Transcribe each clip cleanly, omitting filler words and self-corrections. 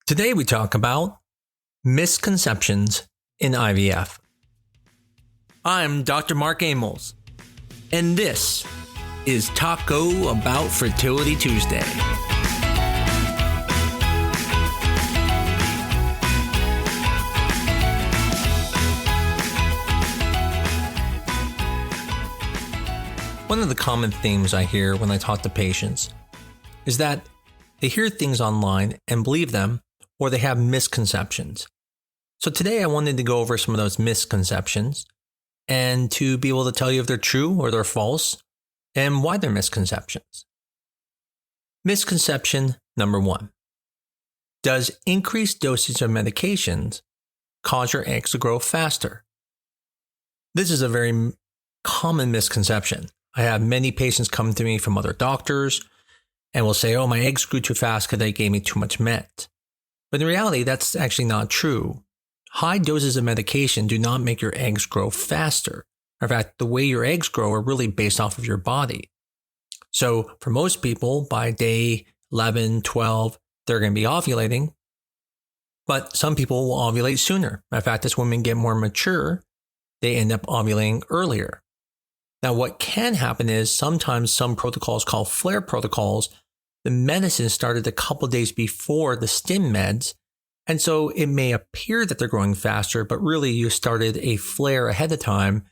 Today we talk about misconceptions in IVF. I'm Dr. Mark Amols, and this is Taco Bout Fertility Tuesday. One of the common themes I hear when I talk to patients is that they hear things online and believe them, or they have misconceptions. So today I wanted to go over some of those misconceptions and to be able to tell you if they're true or they're false and why they're misconceptions. Misconception number 1. Does increased dosage of medications cause your eggs to grow faster? This is a very common misconception. I have many patients come to me from other doctors and will say, oh, my eggs grew too fast because they gave me too much med. But in reality, that's actually not true. High doses of medication do not make your eggs grow faster. In fact, the way your eggs grow are really based off of your body. So for most people, by day 11, 12, they're going to be ovulating. But some people will ovulate sooner. In fact, as women get more mature, they end up ovulating earlier. Now, what can happen is sometimes some protocols called flare protocols, the medicine started a couple days before the stim meds, and so it may appear that they're growing faster, but really you started a flare ahead of time,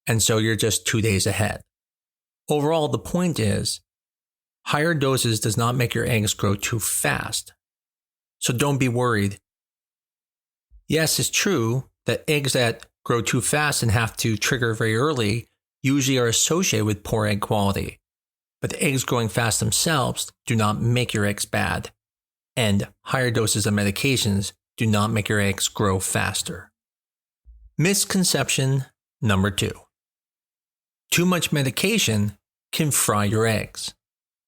and so you're just 2 days ahead. Overall, the point is, higher doses does not make your eggs grow too fast. So don't be worried. Yes, it's true that eggs that grow too fast and have to trigger very early usually are associated with poor egg quality. But the eggs growing fast themselves do not make your eggs bad, and higher doses of medications do not make your eggs grow faster. Misconception number 2. Too much medication can fry your eggs.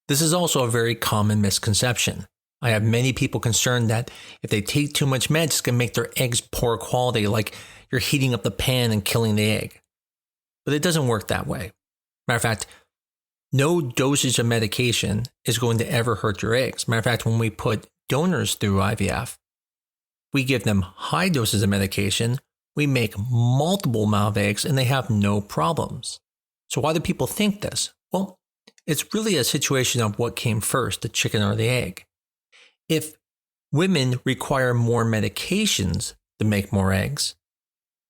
This is also a very common misconception. I have many people concerned that if they take too much meds, it's going to make their eggs poor quality, like you're heating up the pan and killing the egg. But it doesn't work that way. Matter of fact, no dosage of medication is going to ever hurt your eggs. Matter of fact, when we put donors through IVF, we give them high doses of medication, we make multiple amount of eggs, and they have no problems. So why do people think this? Well, it's really a situation of what came first, the chicken or the egg. If women require more medications to make more eggs,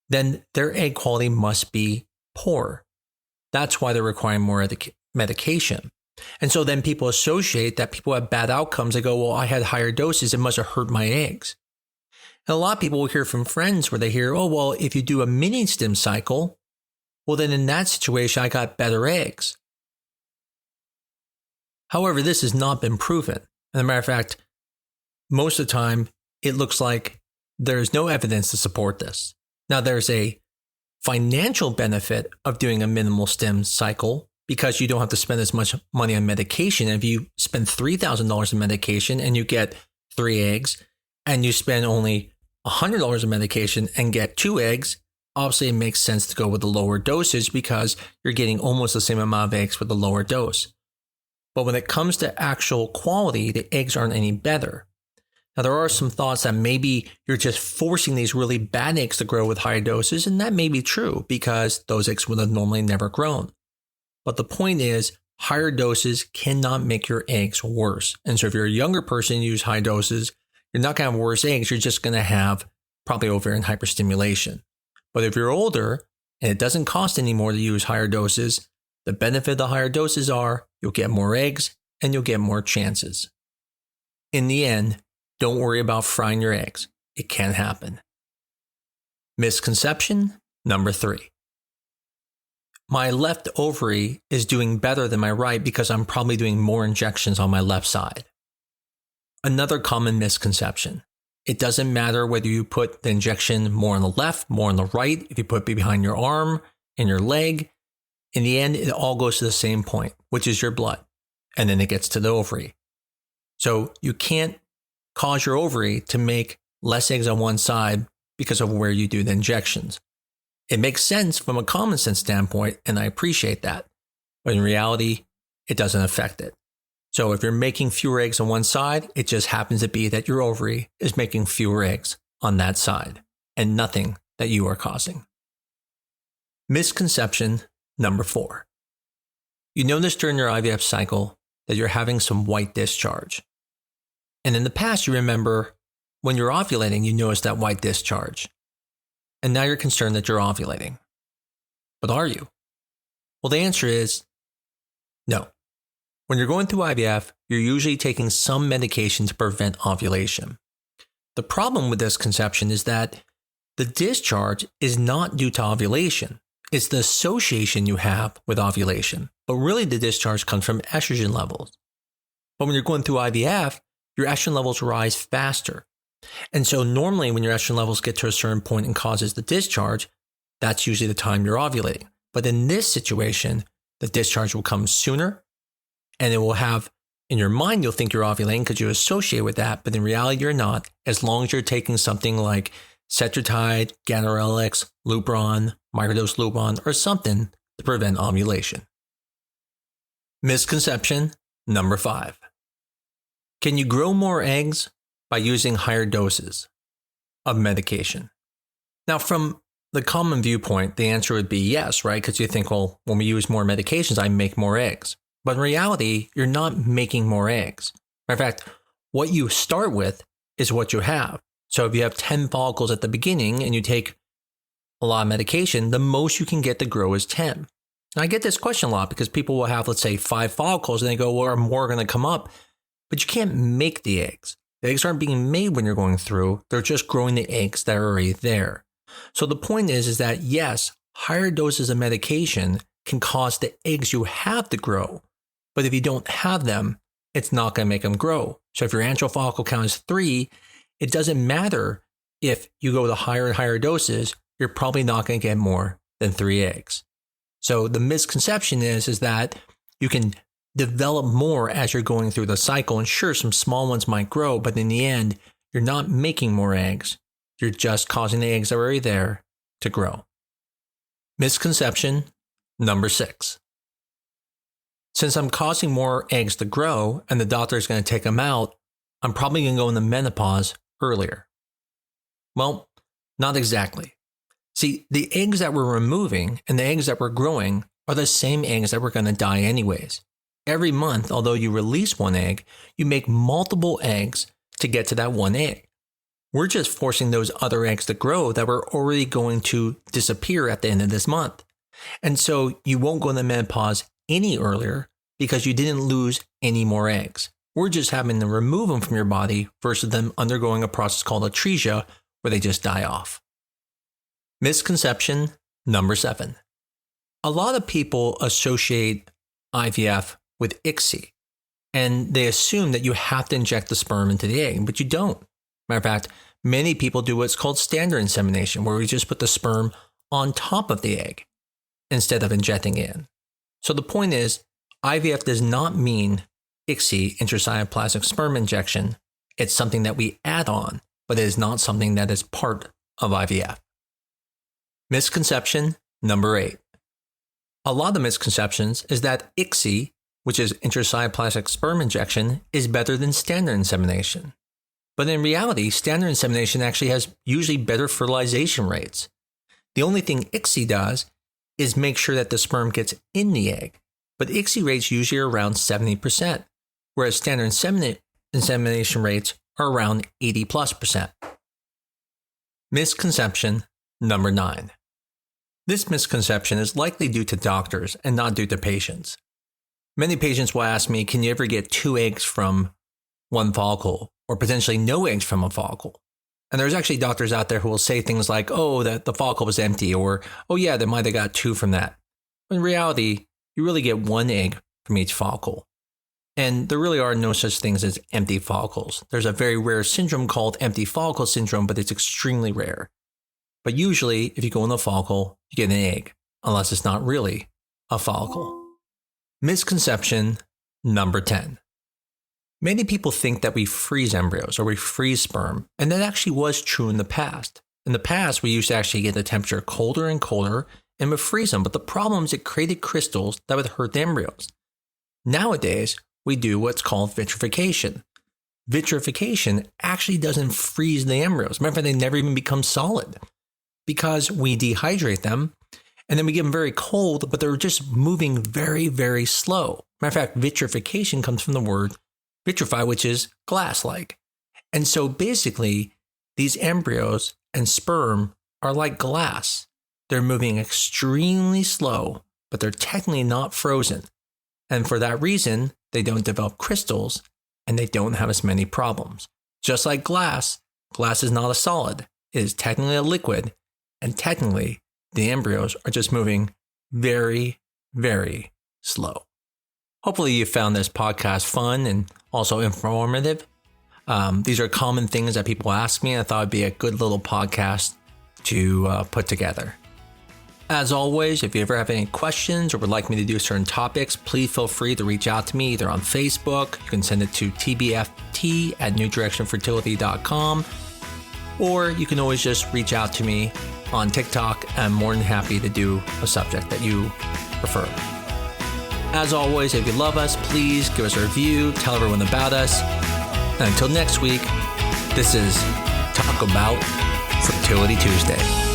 then their egg quality must be poor. That's why they're requiring more medication. And so then people associate that people have bad outcomes. They go, well, I had higher doses. It must have hurt my eggs. And a lot of people will hear from friends where they hear, oh, well, if you do a mini stim cycle, well, then in that situation, I got better eggs. However, this has not been proven. As a matter of fact, most of the time, it looks like there's no evidence to support this. Now, there's a financial benefit of doing a minimal stim cycle because you don't have to spend as much money on medication. If you spend $3,000 in medication and you get 3 eggs, and you spend only $100 in medication and get 2 eggs, obviously it makes sense to go with the lower dosage because you're getting almost the same amount of eggs with the lower dose. But when it comes to actual quality, the eggs aren't any better. Now, there are some thoughts that maybe you're just forcing these really bad eggs to grow with higher doses, and that may be true because those eggs would have normally never grown. But the point is, higher doses cannot make your eggs worse. And so if you're a younger person and use high doses, you're not going to have worse eggs, you're just going to have probably ovarian hyperstimulation. But if you're older and it doesn't cost any more to use higher doses, the benefit of the higher doses are you'll get more eggs and you'll get more chances. In the end, don't worry about frying your eggs. It can happen. Misconception number 3. My left ovary is doing better than my right because I'm probably doing more injections on my left side. Another common misconception. It doesn't matter whether you put the injection more on the left, more on the right, if you put it behind your arm, in your leg. In the end, it all goes to the same point, which is your blood. And then it gets to the ovary. So you can't cause your ovary to make less eggs on one side because of where you do the injections. It makes sense from a common sense standpoint, and I appreciate that. But in reality, it doesn't affect it. So if you're making fewer eggs on one side, it just happens to be that your ovary is making fewer eggs on that side and nothing that you are causing. Misconception number 4. You notice during your IVF cycle that you're having some white discharge. And in the past, you remember when you're ovulating, you notice that white discharge. And now you're concerned that you're ovulating. But are you? Well, the answer is no. When you're going through IVF, you're usually taking some medication to prevent ovulation. The problem with this conception is that the discharge is not due to ovulation. It's the association you have with ovulation. But really, the discharge comes from estrogen levels. But when you're going through IVF, your estrogen levels rise faster. And so normally when your estrogen levels get to a certain point and causes the discharge, that's usually the time you're ovulating. But in this situation, the discharge will come sooner, and it will have, in your mind, you'll think you're ovulating because you associate with that, but in reality, you're not, as long as you're taking something like Cetrotide, Ganirelix, Lupron, microdose Lupron, or something to prevent ovulation. Misconception number 5. Can you grow more eggs by using higher doses of medication? Now, from the common viewpoint, the answer would be yes, right? Because you think, well, when we use more medications, I make more eggs. But in reality, you're not making more eggs. In fact, what you start with is what you have. So if you have 10 follicles at the beginning and you take a lot of medication, the most you can get to grow is 10. And I get this question a lot because people will have, let's say, 5 follicles and they go, well, are more going to come up? But you can't make the eggs. The eggs aren't being made when you're going through. They're just growing the eggs that are already there. So the point is that yes, higher doses of medication can cause the eggs you have to grow. But if you don't have them, it's not going to make them grow. So if your antral follicle count is 3, it doesn't matter if you go to higher and higher doses, you're probably not going to get more than 3 eggs. So the misconception is that you can develop more as you're going through the cycle. And sure, some small ones might grow, but in the end, you're not making more eggs. You're just causing the eggs that are already there to grow. Misconception number 6. Since I'm causing more eggs to grow and the doctor is going to take them out, I'm probably going to go into menopause earlier. Well, not exactly. See, the eggs that we're removing and the eggs that we're growing are the same eggs that we're going to die anyways. Every month, although you release one egg, you make multiple eggs to get to that one egg. We're just forcing those other eggs to grow that were already going to disappear at the end of this month. And so you won't go into menopause any earlier because you didn't lose any more eggs. We're just having to remove them from your body versus them undergoing a process called atresia where they just die off. Misconception number 7. A lot of people associate IVF with ICSI, and they assume that you have to inject the sperm into the egg, but you don't. Matter of fact, many people do what's called standard insemination, where we just put the sperm on top of the egg instead of injecting it in. So the point is, IVF does not mean ICSI, intracytoplasmic sperm injection. It's something that we add on, but it is not something that is part of IVF. Misconception number 8. A lot of the misconceptions is that ICSI, which is intracytoplasmic sperm injection, is better than standard insemination. But in reality, standard insemination actually has usually better fertilization rates. The only thing ICSI does is make sure that the sperm gets in the egg. But ICSI rates usually are around 70%, whereas standard insemination rates are around 80+%. Misconception number 9. This misconception is likely due to doctors and not due to patients. Many patients will ask me, can you ever get 2 eggs from one follicle or potentially no eggs from a follicle? And there's actually doctors out there who will say things like, oh, that the follicle was empty, or, oh yeah, they might have got 2 from that. In reality, you really get 1 egg from each follicle. And there really are no such things as empty follicles. There's a very rare syndrome called empty follicle syndrome, but it's extremely rare. But usually, if you go in a follicle, you get an egg, unless it's not really a follicle. Misconception number 10. Many people think that we freeze embryos or we freeze sperm, and that actually was true in the past. In the past, we used to actually get the temperature colder and colder and would freeze them, but the problem is it created crystals that would hurt the embryos. Nowadays, we do what's called vitrification. Vitrification actually doesn't freeze the embryos. Matter of fact, they never even become solid because we dehydrate them and then we get them very cold, but they're just moving very, very slow. Matter of fact, vitrification comes from the word vitrify, which is glass-like. And so basically, these embryos and sperm are like glass. They're moving extremely slow, but they're technically not frozen. And for that reason, they don't develop crystals and they don't have as many problems. Just like glass is not a solid. It is technically a liquid, and technically, the embryos are just moving very, very slow. Hopefully you found this podcast fun and also informative. These are common things that people ask me, and I thought it'd be a good little podcast to put together. As always, if you ever have any questions or would like me to do certain topics, please feel free to reach out to me either on Facebook. You can send it to tbft@newdirectionfertility.com, or you can always just reach out to me on TikTok. I'm more than happy to do a subject that you prefer. As always, if you love us, please give us a review, tell everyone about us. And until next week, this is Taco Bout Fertility Tuesday.